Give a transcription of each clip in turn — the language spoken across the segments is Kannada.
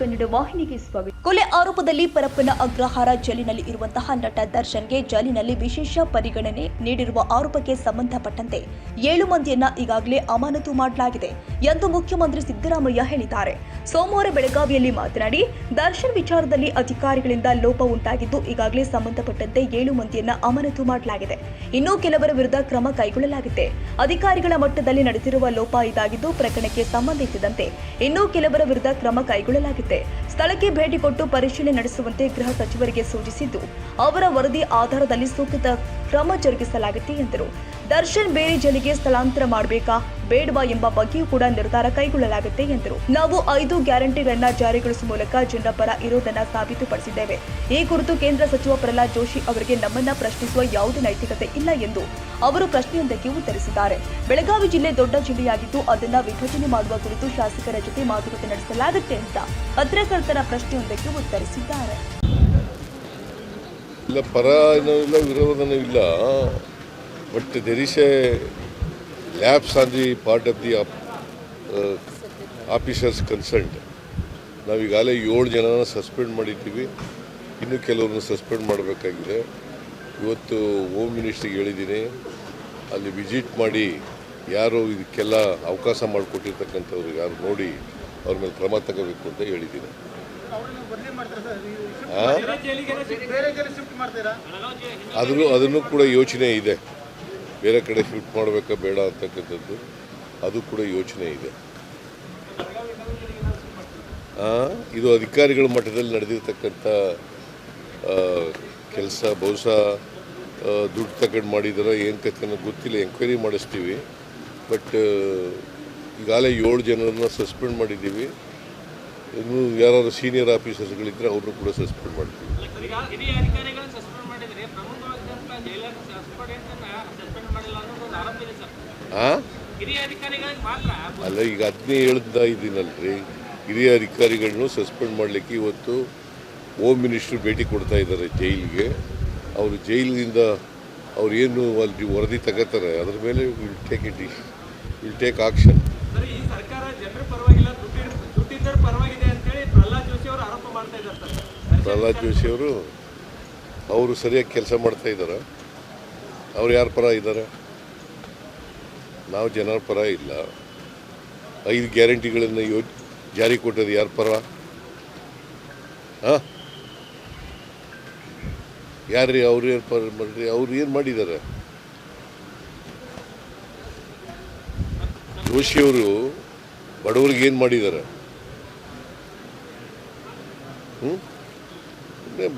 ಕನ್ನಡ ವಾಹಿನಿಗೆ ಸ್ವಾಗತ. ಕೊಲೆ ಆರೋಪದಲ್ಲಿ ಪರಪ್ಪನ ಅಗ್ರಹಾರ ಜೈಲಿನಲ್ಲಿ ಇರುವಂತಹ ನಟ ದರ್ಶನ್ಗೆ ಜೈಲಿನಲ್ಲಿ ವಿಶೇಷ ಪರಿಗಣನೆ ನೀಡಿರುವ ಆರೋಪಕ್ಕೆ ಸಂಬಂಧಪಟ್ಟಂತೆ 7 ಮಂದಿಯನ್ನ ಈಗಾಗಲೇ ಅಮಾನತು ಮಾಡಲಾಗಿದೆ ಎಂದು ಮುಖ್ಯಮಂತ್ರಿ ಸಿದ್ದರಾಮಯ್ಯ ಹೇಳಿದ್ದಾರೆ. ಸೋಮವಾರ ಬೆಳಗಾವಿಯಲ್ಲಿ ಮಾತನಾಡಿ, ದರ್ಶನ್ ವಿಚಾರದಲ್ಲಿ ಅಧಿಕಾರಿಗಳಿಂದ ಲೋಪ ಉಂಟಾಗಿದ್ದು ಈಗಾಗಲೇ ಸಂಬಂಧಪಟ್ಟಂತೆ 7 ಮಂದಿಯನ್ನ ಅಮಾನತು ಮಾಡಲಾಗಿದೆ. ಇನ್ನೂ ಕೆಲವರ ವಿರುದ್ಧ ಕ್ರಮ ಕೈಗೊಳ್ಳಲಾಗಿದೆ. ಅಧಿಕಾರಿಗಳ ಮಟ್ಟದಲ್ಲಿ ನಡೆದಿರುವ ಲೋಪ ಇದಾಗಿದ್ದು ಪ್ರಕರಣಕ್ಕೆ ಸಂಬಂಧಿಸಿದಂತೆ ಇನ್ನೂ ಕೆಲವರ ವಿರುದ್ಧ ಕ್ರಮ ಕೈಗೊಳ್ಳಲಾಗಿದೆ. ಸ್ಥಳಕ್ಕೆ ಭೇಟಿ ಕೊಟ್ಟು ಪರಿಶೀಲನೆ ನಡೆಸುವಂತೆ ಗೃಹ ಸಚಿವರಿಗೆ ಸೂಚಿಸಿದ್ದು ಅವರ ವರದಿ ಆಧಾರದಲ್ಲಿ ಸೂಕ್ತ ಕ್ರಮ ಜರುಗಿಸಲಾಗಿದೆ ಎಂದರು. ದರ್ಶನ್ ಬೇರೆ ಜೈಲಿಗೆ ಸ್ಥಳಾಂತರ ಮಾಡಬೇಕಾ ಬೇಡವಾ ಎಂಬ ಬಗ್ಗೆಯೂ ಕೂಡ ನಿರ್ಧಾರ ಕೈಗೊಳ್ಳಲಾಗುತ್ತೆ ಎಂದರು. ನಾವು 5 ಗ್ಯಾರಂಟಿಗಳನ್ನ ಜಾರಿಗೊಳಿಸುವ ಮೂಲಕ ಜನರ ಪರ ಇರೋದನ್ನ ಸಾಬೀತುಪಡಿಸಿದ್ದೇವೆ. ಈ ಕುರಿತು ಕೇಂದ್ರ ಸಚಿವ ಪ್ರಹ್ಲಾದ್ ಜೋಶಿ ಅವರಿಗೆ ನಮ್ಮನ್ನ ಪ್ರಶ್ನಿಸುವ ಯಾವುದೇ ನೈತಿಕತೆ ಇಲ್ಲ ಎಂದು ಅವರು ಪ್ರಶ್ನೆಯೊಂದಕ್ಕೆ ಉತ್ತರಿಸಿದ್ದಾರೆ. ಬೆಳಗಾವಿ ಜಿಲ್ಲೆ ದೊಡ್ಡ ಜಿಲ್ಲೆಯಾಗಿದ್ದು ಅದನ್ನ ವಿಭಜನೆ ಮಾಡುವ ಕುರಿತು ಶಾಸಕರ ಜೊತೆ ಮಾತುಕತೆ ನಡೆಸಲಾಗುತ್ತೆ ಅಂತ ಪತ್ರಕರ್ತರ ಪ್ರಶ್ನೆಯೊಂದಕ್ಕೆ ಉತ್ತರಿಸಿದ್ದಾರೆ. ಇಲ್ಲ, ಪರ ಇಲ್ಲ, ವಿರೋಧನೂ ಇಲ್ಲ. But there is a lapse on the part of the officers concerned. ನಾವೀಗಾಗಲೇ 7 ಜನನ ಸಸ್ಪೆಂಡ್ ಮಾಡಿದ್ದೀವಿ. ಇನ್ನೂ ಕೆಲವ್ರನ್ನ ಸಸ್ಪೆಂಡ್ ಮಾಡಬೇಕಾಗಿದೆ. ಇವತ್ತು ಹೋಮ್ ಮಿನಿಸ್ಟ್ರಿಗೆ ಹೇಳಿದ್ದೀನಿ, ಅಲ್ಲಿ ವಿಸಿಟ್ ಮಾಡಿ ಯಾರು ಇದಕ್ಕೆಲ್ಲ ಅವಕಾಶ ಮಾಡಿಕೊಟ್ಟಿರ್ತಕ್ಕಂಥವ್ರು ಯಾರು ನೋಡಿ ಅವ್ರ ಮೇಲೆ ಕ್ರಮ ತಗೋಬೇಕು ಅಂತ ಹೇಳಿದ್ದೀನಿ. ಅದನ್ನು ಕೂಡ ಯೋಚನೆ ಇದೆ. ಬೇರೆ ಕಡೆ ಶಿಫ್ಟ್ ಮಾಡಬೇಕಾ ಬೇಡ ಅಂತಕ್ಕಂಥದ್ದು ಅದು ಕೂಡ ಯೋಚನೆ ಇದೆ. ಇದು ಅಧಿಕಾರಿಗಳ ಮಟ್ಟದಲ್ಲಿ ನಡೆದಿರ್ತಕ್ಕಂಥ ಕೆಲಸ. ಬಹುಶಃ ದುಡ್ಡು ತಗೊಂಡು ಮಾಡಿದಾರ ಏನು ಕಥೆನೋ ಗೊತ್ತಿಲ್ಲ, ಎಂಕ್ವೈರಿ ಮಾಡಿಸ್ತೀವಿ. ಬಟ್ ಈಗಾಗಲೇ 7 ಜನರನ್ನ ಸಸ್ಪೆಂಡ್ ಮಾಡಿದ್ದೀವಿ. ಇನ್ನು ಯಾರು ಸೀನಿಯರ್ ಆಫೀಸರ್ಸ್ಗಳಿದ್ರೆ ಅವ್ರನ್ನೂ ಕೂಡ ಸಸ್ಪೆಂಡ್ ಮಾಡ್ತೀವಿ. ಅಲ್ಲ, ಈಗ ಅದನ್ನೇ ಹೇಳ್ತಾ ಇದ್ದೀನಲ್ರಿ, ಹಿರಿಯ ಅಧಿಕಾರಿಗಳನ್ನು ಸಸ್ಪೆಂಡ್ ಮಾಡಲಿಕ್ಕೆ ಇವತ್ತು ಹೋಮ್ ಮಿನಿಸ್ಟ್ರು ಭೇಟಿ ಕೊಡ್ತಾ ಇದ್ದಾರೆ ಜೈಲಿಗೆ. ಅವರು ಜೈಲಿನಿಂದ ಅವ್ರು ಏನು ಅಲ್ಲಿ ವರದಿ ತಗೋತಾರೆ ಅದ್ರ ಮೇಲೆ will take action. Prahlad Joshi ಅವರು ಸರಿಯಾಗಿ ಕೆಲಸ ಮಾಡ್ತಾ ಇದ್ದಾರೆ. ಅವ್ರು ಯಾರ ಪರ ಇದ್ದಾರೆ? ನಾವು ಜನರ ಪರ ಇಲ್ಲ. 5 ಗ್ಯಾರಂಟಿಗಳನ್ನು ಜಾರಿ ಕೊಟ್ಟದ್ದು ಯಾರ ಪರ? ಯಾರ್ರೀ? ಅವ್ರು ಏನು ಪರ ಮಾಡ್ರಿ? ಅವ್ರು ಏನು ಮಾಡಿದ್ದಾರೆ? ಜೋಶಿಯವರು ಬಡವ್ರಿಗೆ ಏನು ಮಾಡಿದ್ದಾರೆ?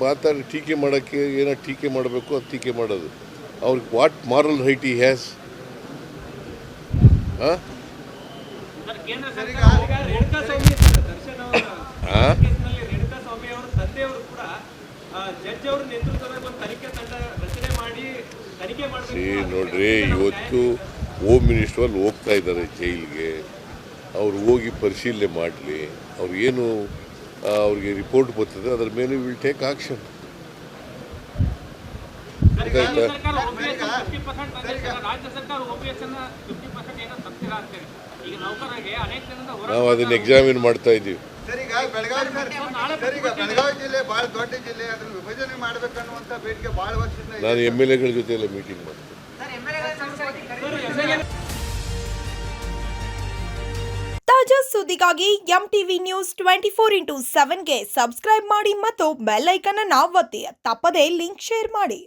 ಮಾತಾಡಿ ಟೀಕೆ ಮಾಡೋಕ್ಕೆ ಏನೋ ಟೀಕೆ ಮಾಡಬೇಕು, ಅದು ಟೀಕೆ ಮಾಡೋದು. ಅವ್ರಿಗೆ ವಾಟ್ ಮಾರಲ್ ರೈಟ್ ಈ ಹ್ಯಾಸ್? ನೋಡ್ರಿ, ಇವತ್ತು ಹೋಮ್ ಮಿನಿಸ್ಟರ್ ಅಲ್ಲಿ ಹೋಗ್ತಾ ಇದ್ದಾರೆ ಜೈಲಿಗೆ. ಅವ್ರು ಹೋಗಿ ಪರಿಶೀಲನೆ ಮಾಡಲಿ. ಅವ್ರು ಏನು ಅವ್ರಿಗೆ ರಿಪೋರ್ಟ್ ಬರ್ತದೆ ಅದರ ಮೇಲೆ ವಿಲ್ ಟೇಕ್ ಆಕ್ಷನ್. ನಾವು ಅದನ್ನ ಎಕ್ಸಾಮಿನ್ ಮಾಡ್ತಾ ಇದ್ದೀವಿ. ನಾನು MLA ಜೊತೆ ಎಲ್ಲ ಮೀಟಿಂಗ್ ಮಾಡ್ತೀನಿ. ತಾಜಾ ಸುದ್ದಿಗಾಗಿ MTV News 24/7ಗೆ ಸಬ್ಸ್ಕ್ರೈಬ್ ಮಾಡಿ ಮತ್ತು ಬೆಲ್ ಐಕಾನ್ ಅನ್ನು ಒತ್ತಿ. ತಪ್ಪದೇ ಲಿಂಕ್ ಶೇರ್ ಮಾಡಿ.